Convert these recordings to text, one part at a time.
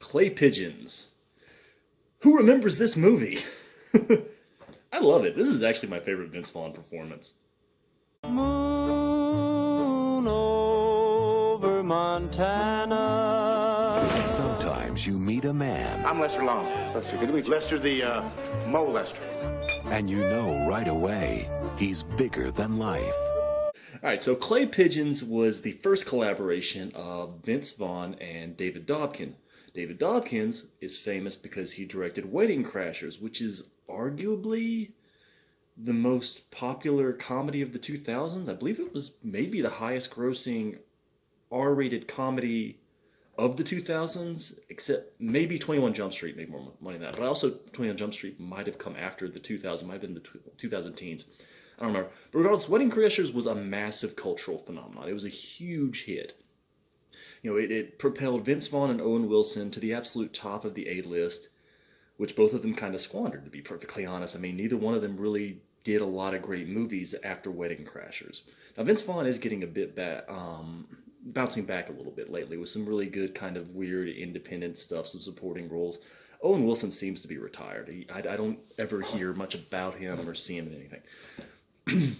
Clay Pigeons. Who remembers this movie? I love it. This is actually my favorite Vince Vaughn performance. Moon over Montana. Sometimes you meet a man. I'm Lester Long. Lester, good to meet you. Lester the molester. And you know right away he's bigger than life. Alright, so Clay Pigeons was the first collaboration of Vince Vaughn and David Dobkins. David Dobkins is famous because he directed Wedding Crashers, which is arguably the most popular comedy of the 2000s. I believe it was maybe the highest grossing R-rated comedy of the 2000s, except maybe 21 Jump Street made more money than that. But also 21 Jump Street might have come after the 2000s, might have been the 2000 teens. I don't remember. But regardless, Wedding Crashers was a massive cultural phenomenon. It was a huge hit. You know, it propelled Vince Vaughn and Owen Wilson to the absolute top of the A-list, which both of them kind of squandered, to be perfectly honest. I mean, neither one of them really did a lot of great movies after Wedding Crashers. Now, Vince Vaughn is getting a bit back, bouncing back a little bit lately with some really good kind of weird independent stuff, some supporting roles. Owen Wilson seems to be retired. I don't ever hear much about him or see him in anything.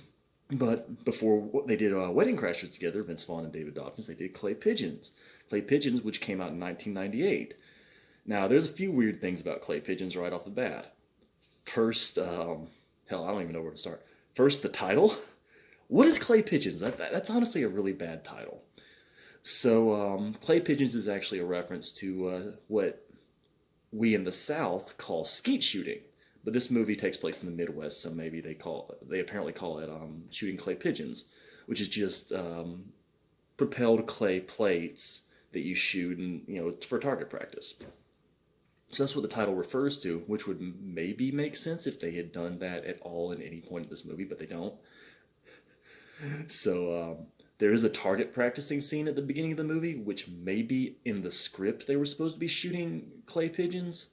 But before they did Wedding Crashers together, Vince Vaughn and David Dobkins, they did Clay Pigeons. Clay Pigeons, which came out in 1998. Now, there's a few weird things about Clay Pigeons right off the bat. First, hell, I don't even know where to start. First, the title. What is Clay Pigeons? That's honestly a really bad title. So, Clay Pigeons is actually a reference to what we in the South call skeet shooting. But this movie takes place in the Midwest, so maybe they apparently call it shooting clay pigeons, which is just propelled clay plates that you shoot and, you know, for target practice. So that's what the title refers to, which would maybe make sense if they had done that at all in any point in this movie, but they don't. So there is a target practicing scene at the beginning of the movie, which maybe in the script they were supposed to be shooting clay pigeons,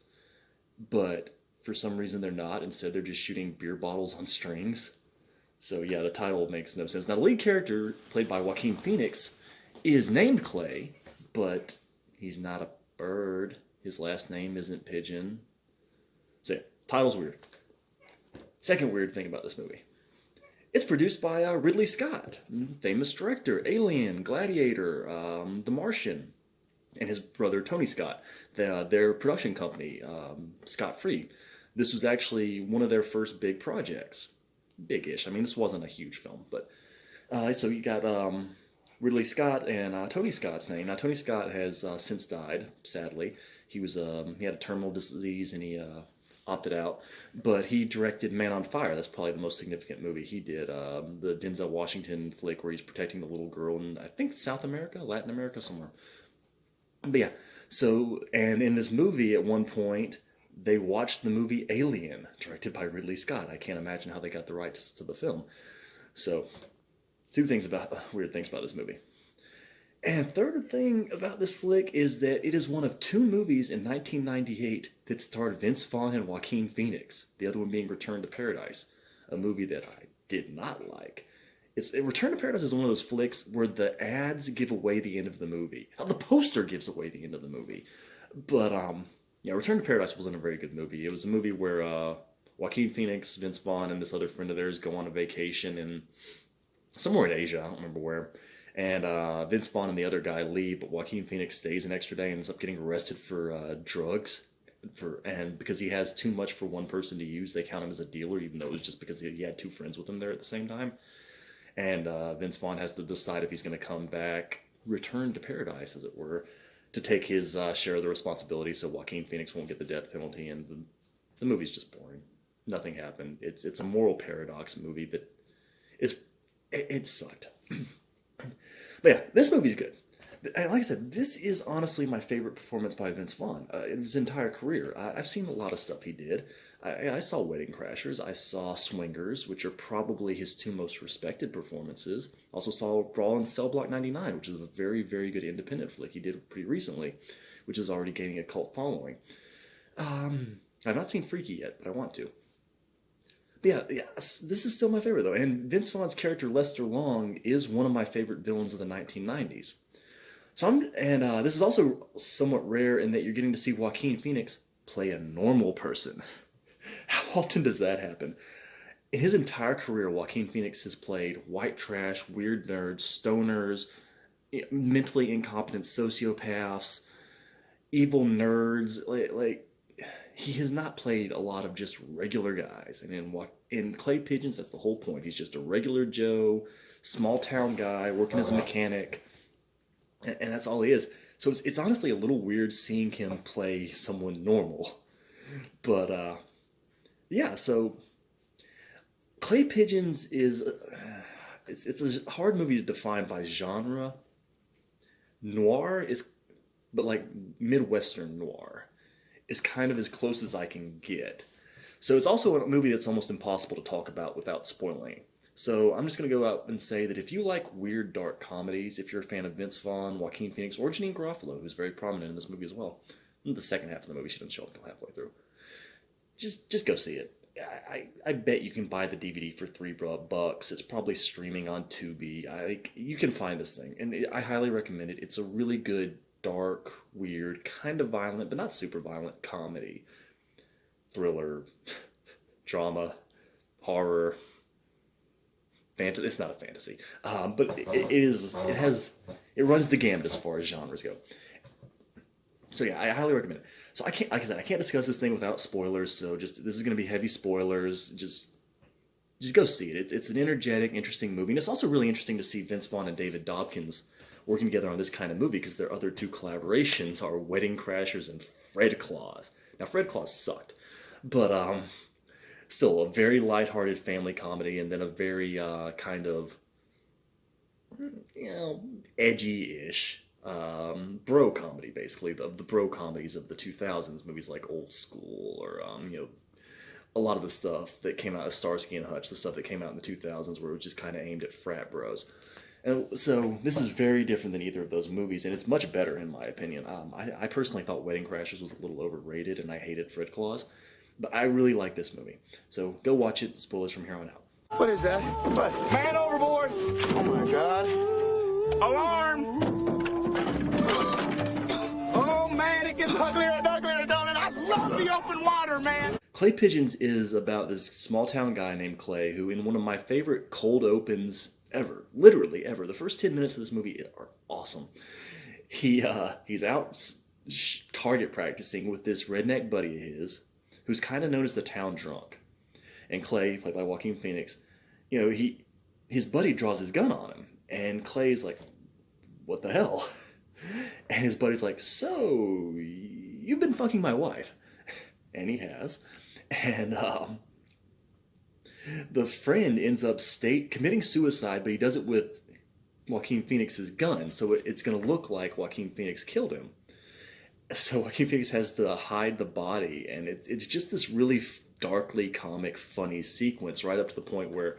but for some reason they're not. Instead, they're just shooting beer bottles on strings. So yeah, the title makes no sense. Now, the lead character, played by Joaquin Phoenix, is named Clay, but he's not a bird. His last name isn't Pigeon. So yeah, title's weird. Second weird thing about this movie. It's produced by Ridley Scott, famous director, Alien, Gladiator, The Martian, and his brother Tony Scott. Their production company, Scott Free. This was actually one of their first big projects. Big-ish. I mean, this wasn't a huge film, but so you got Ridley Scott and Tony Scott's name. Now, Tony Scott has since died, sadly. He had a terminal disease and he opted out. But he directed Man on Fire. That's probably the most significant movie he did. The Denzel Washington flick where he's protecting the little girl in, I think, South America, Latin America, somewhere. But yeah, so, and in this movie, at one point, they watched the movie Alien, directed by Ridley Scott. I can't imagine how they got the rights to the film. So, weird things about this movie. And third thing about this flick is that it is one of two movies in 1998 that starred Vince Vaughn and Joaquin Phoenix, the other one being Return to Paradise, a movie that I did not like. Return to Paradise is one of those flicks where the ads give away the end of the movie. The poster gives away the end of the movie. But, yeah, Return to Paradise wasn't a very good movie. It was a movie where Joaquin Phoenix, Vince Vaughn, and this other friend of theirs go on a vacation in somewhere in Asia. I don't remember where. And Vince Vaughn and the other guy leave, but Joaquin Phoenix stays an extra day and ends up getting arrested for drugs. And because he has too much for one person to use, they count him as a dealer, even though it was just because he had two friends with him there at the same time. And Vince Vaughn has to decide if he's going to come back, return to paradise, as it were, to take his share of the responsibility so Joaquin Phoenix won't get the death penalty. And the movie's just boring. Nothing happened. It's a moral paradox movie that it sucked. But yeah, this movie's good. Like I said, this is honestly my favorite performance by Vince Vaughn in his entire career. I've seen a lot of stuff he did. I saw Wedding Crashers. I saw Swingers, which are probably his two most respected performances. Also saw Brawl in Cell Block 99, which is a very, very good independent flick he did pretty recently, which is already gaining a cult following. I've not seen Freaky yet, but I want to. But yeah, this is still my favorite, though. And Vince Vaughn's character, Lester Long, is one of my favorite villains of the 1990s. This is also somewhat rare in that you're getting to see Joaquin Phoenix play a normal person. How often does that happen? In his entire career, Joaquin Phoenix has played white trash, weird nerds, stoners, mentally incompetent sociopaths, evil nerds. He has not played a lot of just regular guys. And in Clay Pigeons, that's the whole point. He's just a regular Joe, small town guy working as a mechanic, and that's all he is. So it's honestly a little weird seeing him play someone normal. But yeah, so Clay Pigeons is it's a hard movie to define by genre. Noir is, but like Midwestern noir is kind of as close as I can get. So it's also a movie that's almost impossible to talk about without spoiling. So I'm just going to go out and say that if you like weird, dark comedies, if you're a fan of Vince Vaughn, Joaquin Phoenix, or Janeane Garofalo, who's very prominent in this movie as well, in the second half of the movie, she doesn't show up until halfway through, just go see it. I bet you can buy the DVD for $3. It's probably streaming on Tubi. You can find this thing, and I highly recommend it. It's a really good, dark, weird, kind of violent, but not super violent comedy, thriller, drama, horror, fantasy. It's not a fantasy, but it is. It runs the gamut as far as genres go. So yeah, I highly recommend it. So I can't, like I said, I can't discuss this thing without spoilers. So this is going to be heavy spoilers. Just go see it. It's an energetic, interesting movie, and it's also really interesting to see Vince Vaughn and David Dobkins working together on this kind of movie because their other two collaborations are Wedding Crashers and Fred Claus. Now Fred Claus sucked, but still a very lighthearted family comedy, and then a very kind of edgy-ish bro comedy, basically the bro comedies of the 2000s, movies like Old School, or a lot of the stuff that came out of Starsky and Hutch, the stuff that came out in the 2000s, where it was just kind of aimed at frat bros. And so this is very different than either of those movies, and it's much better in my opinion. I personally thought Wedding Crashers was a little overrated, and I hated Fred Claus, but I really like this movie. So go watch it. Spoilers from here on out. What is that? What? Man overboard! Oh my God! Alarm! Oh man, it gets uglier and uglier, don't it? I love the open water, man! Clay Pigeons is about this small town guy named Clay who, in one of my favorite cold opens ever, literally ever, the first 10 minutes of this movie are awesome. He's out target practicing with this redneck buddy of his who's kind of known as the town drunk. And Clay, played by Joaquin Phoenix, his buddy draws his gun on him, and Clay's like, what the hell? And his buddy's like, so you've been fucking my wife. And he has. And the friend ends up committing suicide, but he does it with Joaquin Phoenix's gun, so it's going to look like Joaquin Phoenix killed him. So Joaquin Phoenix has to hide the body, and it's just this really darkly comic, funny sequence right up to the point where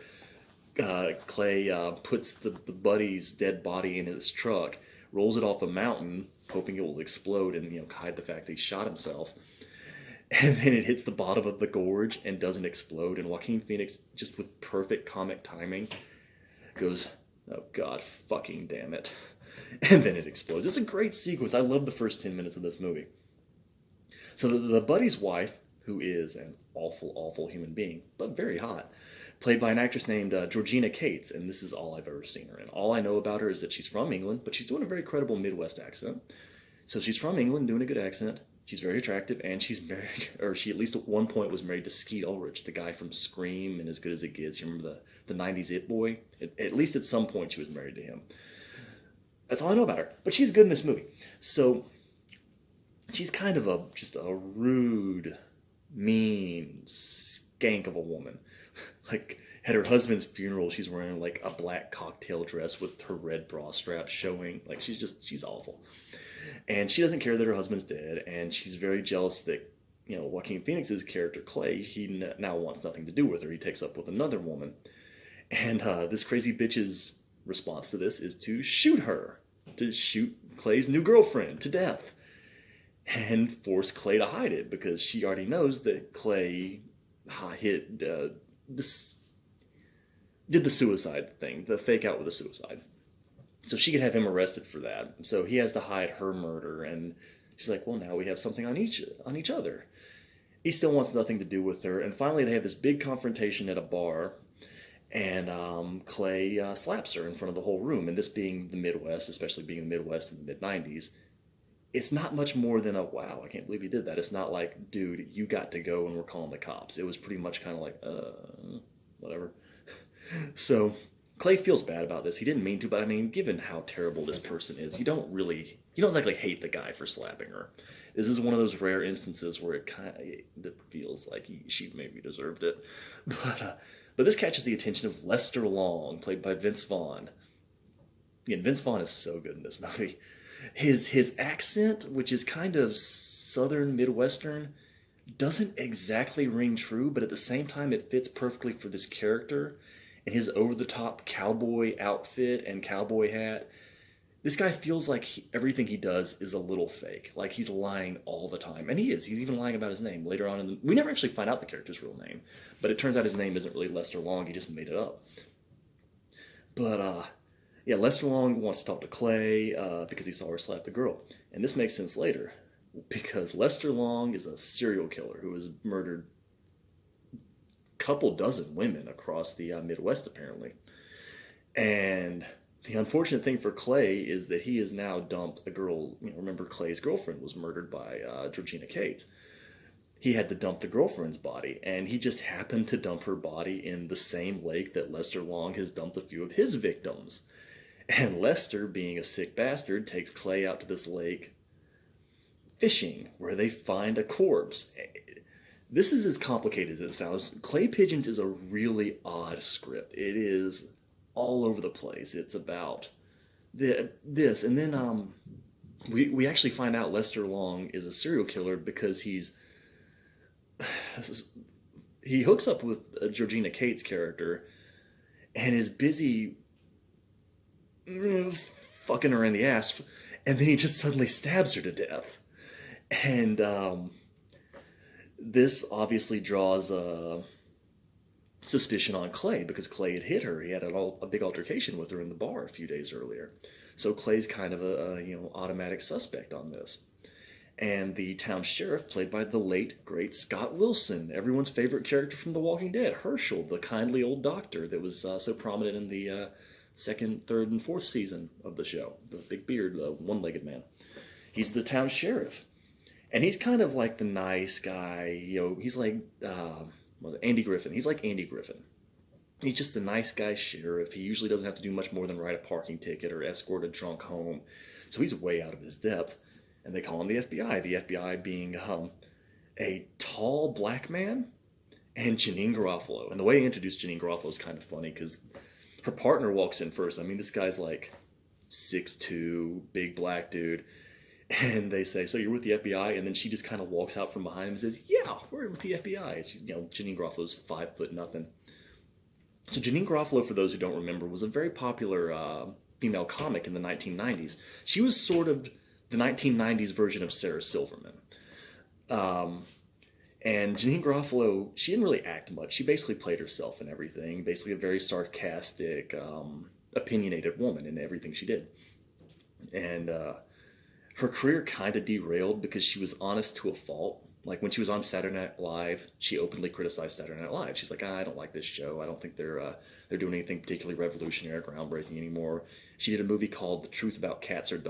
Clay puts the buddy's dead body in his truck, rolls it off a mountain, hoping it will explode and hide the fact that he shot himself. And then it hits the bottom of the gorge and doesn't explode. And Joaquin Phoenix, just with perfect comic timing, goes, oh God, fucking damn it. And then it explodes. It's a great sequence. I love the first 10 minutes of this movie. So the buddy's wife, who is an awful, awful human being, but very hot, played by an actress named Georgina Cates, and this is all I've ever seen her in. All I know about her is that she's from England, but she's doing a very credible Midwest accent. So she's from England, doing a good accent. She's very attractive, and she's married, or she at least at one point was married to Skeet Ulrich, the guy from Scream and As Good as It Gets. You remember the 90s It Boy? At least at some point she was married to him. That's all I know about her. But she's good in this movie. So she's kind of just a rude, mean skank of a woman. Like, at her husband's funeral, she's wearing like a black cocktail dress with her red bra strap showing. Like, she's awful. And she doesn't care that her husband's dead, and she's very jealous that, Joaquin Phoenix's character, Clay, he now wants nothing to do with her. He takes up with another woman. And this crazy bitch's response to this is to shoot her, to shoot Clay's new girlfriend to death, and force Clay to hide it, because she already knows that Clay did the suicide thing, the fake out with the suicide. So she could have him arrested for that. So he has to hide her murder, and she's like, well, now we have something on each other. He still wants nothing to do with her, and finally they have this big confrontation at a bar, and Clay slaps her in front of the whole room. And this being the Midwest, especially being the Midwest in the mid-90s, it's not much more than a, wow, I can't believe he did that. It's not like, dude, you got to go and we're calling the cops. It was pretty much kind of like, whatever. So Clay feels bad about this. He didn't mean to, but I mean, given how terrible this person is, you don't exactly hate the guy for slapping her. This is one of those rare instances where it feels like she maybe deserved it. But this catches the attention of Lester Long, played by Vince Vaughn. Again, Vince Vaughn is so good in this movie. His accent, which is kind of southern Midwestern, doesn't exactly ring true, but at the same time it fits perfectly for this character and his over-the-top cowboy outfit and cowboy hat. This guy feels like everything he does is a little fake, like he's lying all the time. And he is. He's even lying about his name. Later on we never actually find out the character's real name, but it turns out his name isn't really Lester Long, he just made it up. But yeah, Lester Long wants to talk to Clay because he saw her slap the girl. And this makes sense later, because Lester Long is a serial killer who has murdered a couple dozen women across the Midwest, apparently. And the unfortunate thing for Clay is that he has now dumped a girl. Remember, Clay's girlfriend was murdered by Georgina Cates. He had to dump the girlfriend's body, and he just happened to dump her body in the same lake that Lester Long has dumped a few of his victims. And Lester, being a sick bastard, takes Clay out to this lake fishing, where they find a corpse. This is as complicated as it sounds. Clay Pigeons is a really odd script. It is all over the place. It's about this, and then we actually find out Lester Long is a serial killer because he hooks up with Georgina Cates' character and is busy fucking her in the ass, and then he just suddenly stabs her to death. And this obviously draws suspicion on Clay, because Clay had hit her. He had a big altercation with her in the bar a few days earlier. So Clay's kind of a automatic suspect on this. And the town sheriff, played by the late great Scott Wilson, everyone's favorite character from The Walking Dead, Herschel, the kindly old doctor that was so prominent in the second, third, and fourth season of the show. The big beard, the one-legged man. He's the town sheriff. And he's kind of like the nice guy, he's like Andy Griffin. He's like Andy Griffin. He's just a nice guy sheriff. He usually doesn't have to do much more than write a parking ticket or escort a drunk home. So he's way out of his depth. And they call him the FBI. The FBI being a tall black man and Janeane Garofalo. And the way they introduced Janeane Garofalo is kind of funny because her partner walks in first. I mean, this guy's like 6'2", big black dude. And they say, so you're with the FBI? And then she just kind of walks out from behind him and says, yeah, we're with the FBI. And she's, Janeane Garofalo's 5'0". So Janeane Garofalo, for those who don't remember, was a very popular female comic in the 1990s. She was sort of the 1990s version of Sarah Silverman. And Janeane Garofalo, she didn't really act much. She basically played herself in everything. Basically a very sarcastic, opinionated woman in everything she did. And her career kind of derailed because she was honest to a fault. Like when she was on Saturday Night Live, she openly criticized Saturday Night Live. She's like, I don't like this show. I don't think they're doing anything particularly revolutionary or groundbreaking anymore. She did a movie called The Truth About Cats and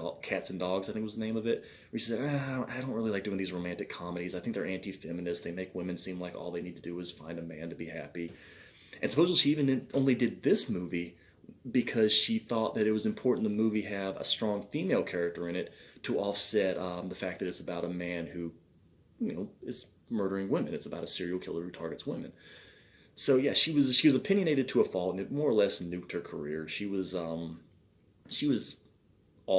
Dogs, I think was the name of it. Where she said, I don't really like doing these romantic comedies. I think they're anti-feminist. They make women seem like all they need to do is find a man to be happy. And supposedly she even only did this movie because she thought that it was important the movie have a strong female character in it to offset the fact that it's about a man who, is murdering women. It's about a serial killer who targets women. So yeah, she was opinionated to a fault, and it more or less nuked her career. She was all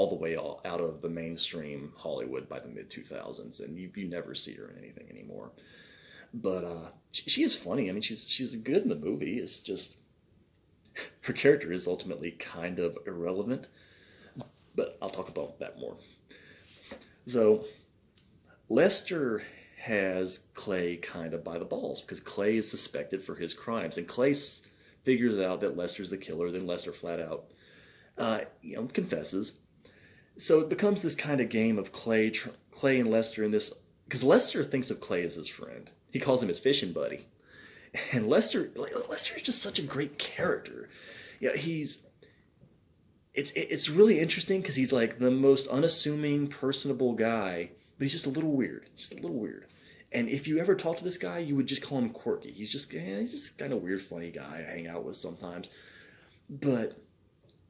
the way out of the mainstream Hollywood by the mid-2000s, and you never see her in anything anymore. But she is funny. I mean, she's good in the movie. It's just her character is ultimately kind of irrelevant, but I'll talk about that more. So Lester has Clay kind of by the balls because Clay is suspected for his crimes, and Clay figures out that Lester's the killer. Then Lester flat out confesses. So it becomes this kind of game of Clay and Lester in this, because Lester thinks of Clay as his friend. He calls him his fishing buddy, and Lester is just such a great character. Yeah, it's really interesting because he's like the most unassuming, personable guy, but he's just a little weird, And if you ever talk to this guy, you would just call him quirky. He's just kind of weird, funny guy I hang out with sometimes. But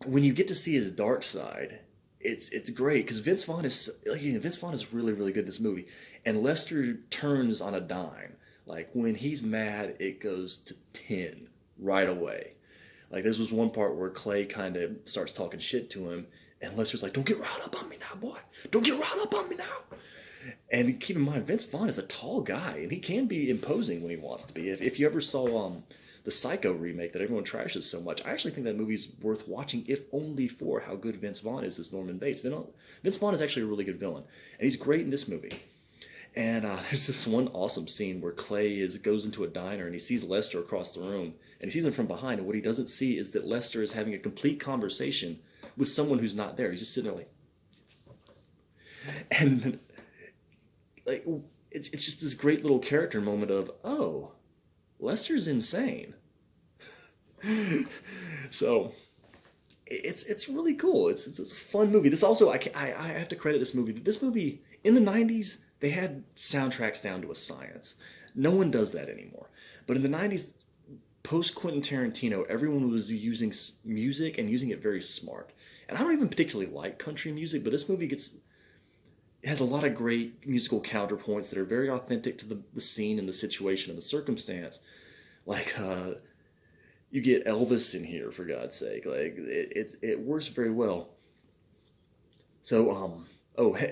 when you get to see his dark side, it's great because Vince Vaughn is really, really good in this movie, and Lester turns on a dime. Like when he's mad, it goes to 10 right away. Like this was one part where Clay kind of starts talking shit to him, and Lester's like, "Don't get riled up on me now, boy. Don't get riled up on me now." And keep in mind, Vince Vaughn is a tall guy, and he can be imposing when he wants to be. If you ever saw the Psycho remake that everyone trashes so much, I actually think that movie's worth watching, if only for how good Vince Vaughn is as Norman Bates. Vince Vaughn is actually a really good villain, and he's great in this movie. And there's this one awesome scene where Clay goes into a diner and he sees Lester across the room, and he sees him from behind, and what he doesn't see is that Lester is having a complete conversation with someone who's not there. He's just sitting there and like it's just this great little character moment of, oh, Lester's insane. So it's really cool. It's a fun movie. This also I have to credit this movie. This movie in the 90s, they had soundtracks down to a science. No one does that anymore. But in the 90s, post Quentin Tarantino, everyone was using music and using it very smart. And I don't even particularly like country music, but this movie has a lot of great musical counterpoints that are very authentic to the scene and the situation and the circumstance. Like you get Elvis in here, for God's sake. Like it works very well. So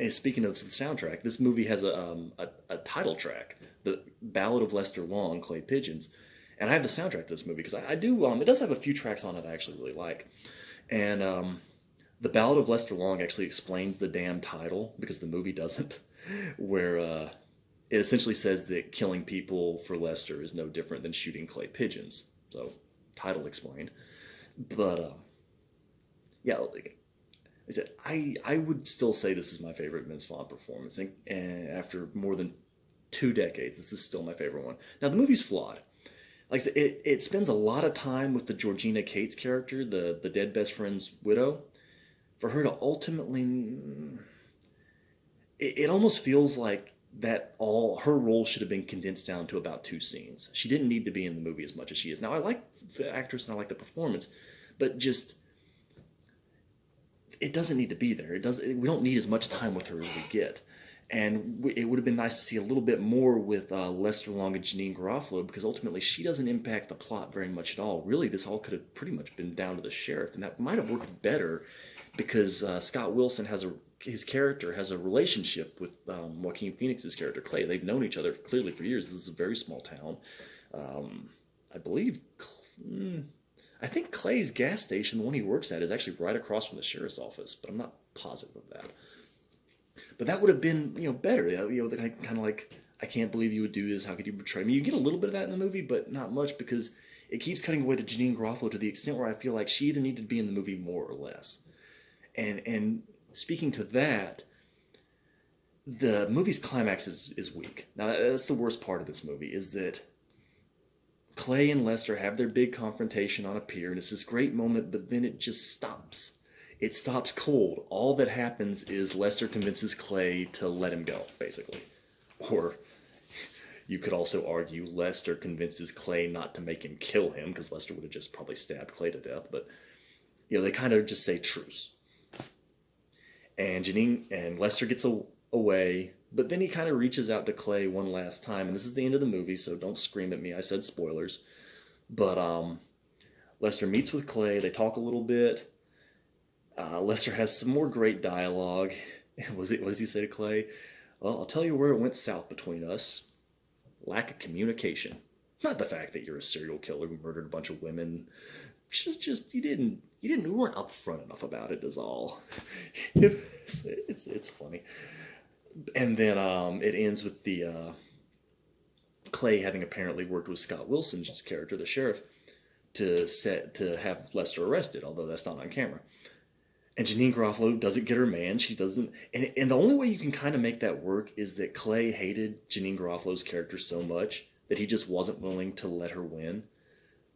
speaking of the soundtrack, this movie has a title track, the Ballad of Lester Long, Clay Pigeons, and I have the soundtrack to this movie because I do. It does have a few tracks on it I actually really like, and the Ballad of Lester Long actually explains the damn title because the movie doesn't, where it essentially says that killing people for Lester is no different than shooting clay pigeons. So, title explained. But yeah, like I said, I would still say this is my favorite Vince Vaughn performance, and after more than 2 decades, this is still my favorite one. Now the movie's flawed. Like I said, it spends a lot of time with the Georgina Cates character, the dead best friend's widow. For her to ultimately, it almost feels like that all her role should have been condensed down to about 2 scenes. She didn't need to be in the movie as much as she is. Now I like the actress and I like the performance, but just it doesn't need to be there. We don't need as much time with her as we get. And it would have been nice to see a little bit more with Lester Long and Janeane Garofalo, because ultimately she doesn't impact the plot very much at all. Really, this all could have pretty much been down to the sheriff, and that might have worked better because Scott Wilson his character has a relationship with Joaquin Phoenix's character Clay. They've known each other clearly for years. This is a very small town. I believe, I think Clay's gas station, the one he works at, is actually right across from the sheriff's office, but I'm not positive of that. But that would have been, better. Kind of like, I can't believe you would do this. How could you betray me? You get a little bit of that in the movie, but not much, because it keeps cutting away to Janeane Garofalo to the extent where I feel like she either needed to be in the movie more or less. And speaking to that, the movie's climax is weak. Now, that's the worst part of this movie, is that Clay and Lester have their big confrontation on a pier, and it's this great moment, but then it just stops. It stops cold. All that happens is Lester convinces Clay to let him go, basically. Or you could also argue Lester convinces Clay not to make him kill him, because Lester would have just probably stabbed Clay to death. But, they kind of just say truce. And Janeane and Lester gets away, but then he kind of reaches out to Clay one last time. And this is the end of the movie, so don't scream at me. I said spoilers. But Lester meets with Clay. They talk a little bit. Lester has some more great dialogue. What does he say to Clay? Well, I'll tell you where it went south between us. Lack of communication. Not the fact that you're a serial killer who murdered a bunch of women. Just you weren't upfront enough about it is all. It's funny. And then it ends with the Clay having apparently worked with Scott Wilson's character, the sheriff, to have Lester arrested, although that's not on camera. And Janeane Garofalo doesn't get her man. She doesn't, and the only way you can kind of make that work is that Clay hated Janeane Garofalo's character so much that he just wasn't willing to let her win.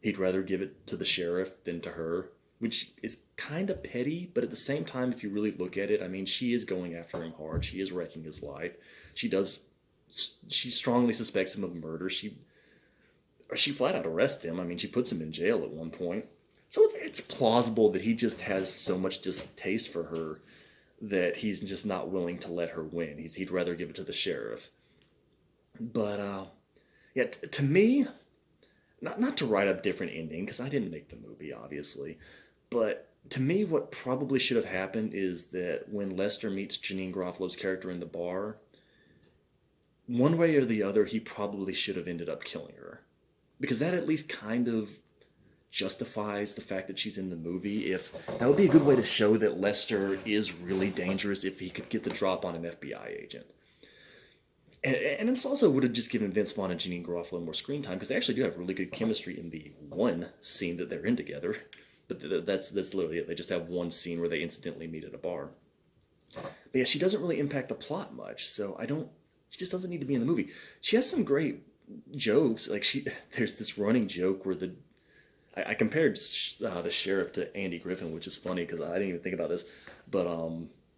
He'd rather give it to the sheriff than to her, which is kind of petty, but at the same time, if you really look at it, I mean, she is going after him hard. She is wrecking his life. She strongly suspects him of murder. She flat out arrests him. I mean, she puts him in jail at one point. So it's plausible that he just has so much distaste for her that he's just not willing to let her win. He'd rather give it to the sheriff. But yeah, to me, not to write a different ending, because I didn't make the movie, obviously, but to me, what probably should have happened is that when Lester meets Janeane Garofalo's character in the bar, one way or the other, he probably should have ended up killing her. Because that at least kind of justifies the fact that she's in the movie. If that would be a good way to show that Lester is really dangerous if he could get the drop on an FBI agent. And it's also would have just given Vince Vaughn and Janeane Garofalo more screen time, because they actually do have really good chemistry in the one scene that they're in together. But that's literally it. They just have one scene where they incidentally meet at a bar. But yeah, she doesn't really impact the plot much, so she just doesn't need to be in the movie. She has some great jokes. Like there's this running joke where I compared the sheriff to Andy Griffin, which is funny because I didn't even think about this. But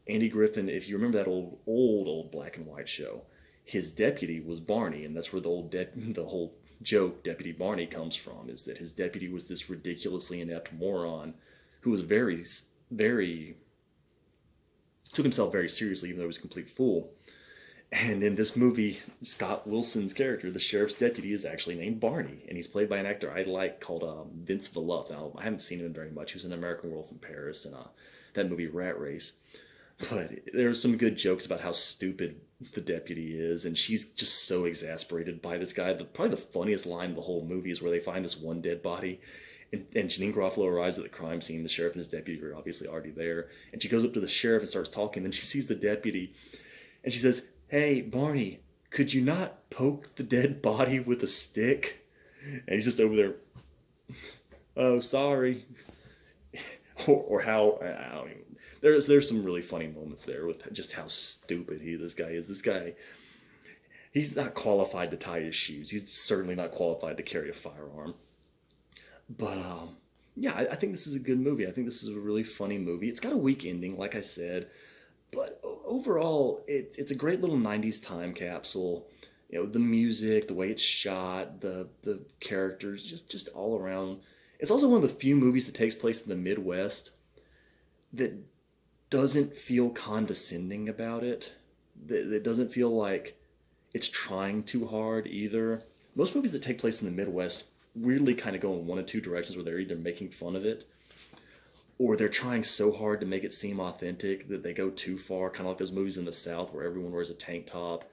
Andy Griffin, if you remember that old black and white show, his deputy was Barney, and that's where the whole joke Deputy Barney comes from, is that his deputy was this ridiculously inept moron who was very, very, took himself very seriously, even though he was a complete fool. And in this movie, Scott Wilson's character, the sheriff's deputy, is actually named Barney, and he's played by an actor I like called Vince Vaughn. Now, I haven't seen him very much. He was in American Werewolf in Paris and that movie Rat Race. But there's some good jokes about how stupid the deputy is, and she's just so exasperated by this guy. Probably the funniest line of the whole movie is where they find this one dead body, and Janeane Garofalo arrives at the crime scene. The sheriff and his deputy are obviously already there, and she goes up to the sheriff and starts talking. Then she sees the deputy, and she says, "Hey, Barney, could you not poke the dead body with a stick?" And he's just over there, "Oh, sorry." or how, I don't even, there's some really funny moments there with just how stupid this guy is. This guy, he's not qualified to tie his shoes. He's certainly not qualified to carry a firearm. But, yeah, I think this is a good movie. I think this is a really funny movie. It's got a weak ending, like I said. But overall, it's a great little 90s time capsule. You know, the music, the way it's shot, the characters, just all around. It's also one of the few movies that takes place in the Midwest that doesn't feel condescending about it. That doesn't feel like it's trying too hard either. Most movies that take place in the Midwest weirdly kind of go in one of two directions, where they're either making fun of it, or they're trying so hard to make it seem authentic that they go too far, kind of like those movies in the South where everyone wears a tank top,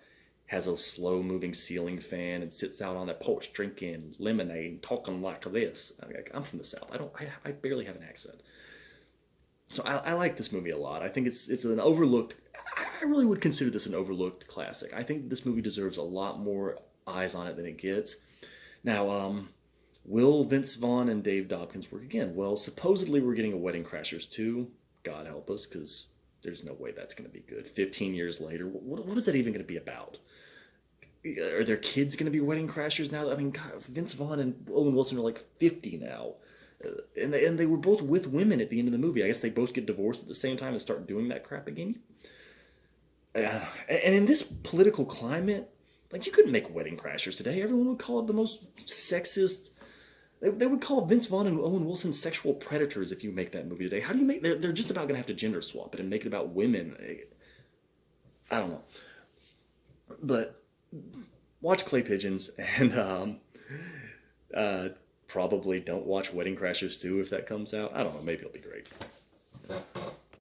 has a slow-moving ceiling fan, and sits out on that porch drinking lemonade and talking like this. I'm from the South. I barely have an accent. So I like this movie a lot. I think it's an overlooked... I really would consider this an overlooked classic. I think this movie deserves a lot more eyes on it than it gets. Now, will Vince Vaughn and Dave Dobkins work again? Well, supposedly we're getting a Wedding Crashers 2. God help us, because there's no way that's going to be good. 15 years later, what is that even going to be about? Are their kids going to be Wedding Crashers now? I mean, God, Vince Vaughn and Owen Wilson are like 50 now. And they were both with women at the end of the movie. I guess they both get divorced at the same time and start doing that crap again. And in this political climate, like, you couldn't make Wedding Crashers today. Everyone would call it the most sexist... They would call Vince Vaughn and Owen Wilson sexual predators if you make that movie today. How do you make... They're just about going to have to gender swap it and make it about women. I don't know. But watch Clay Pigeons, and probably don't watch Wedding Crashers 2 if that comes out. I don't know. Maybe it'll be great.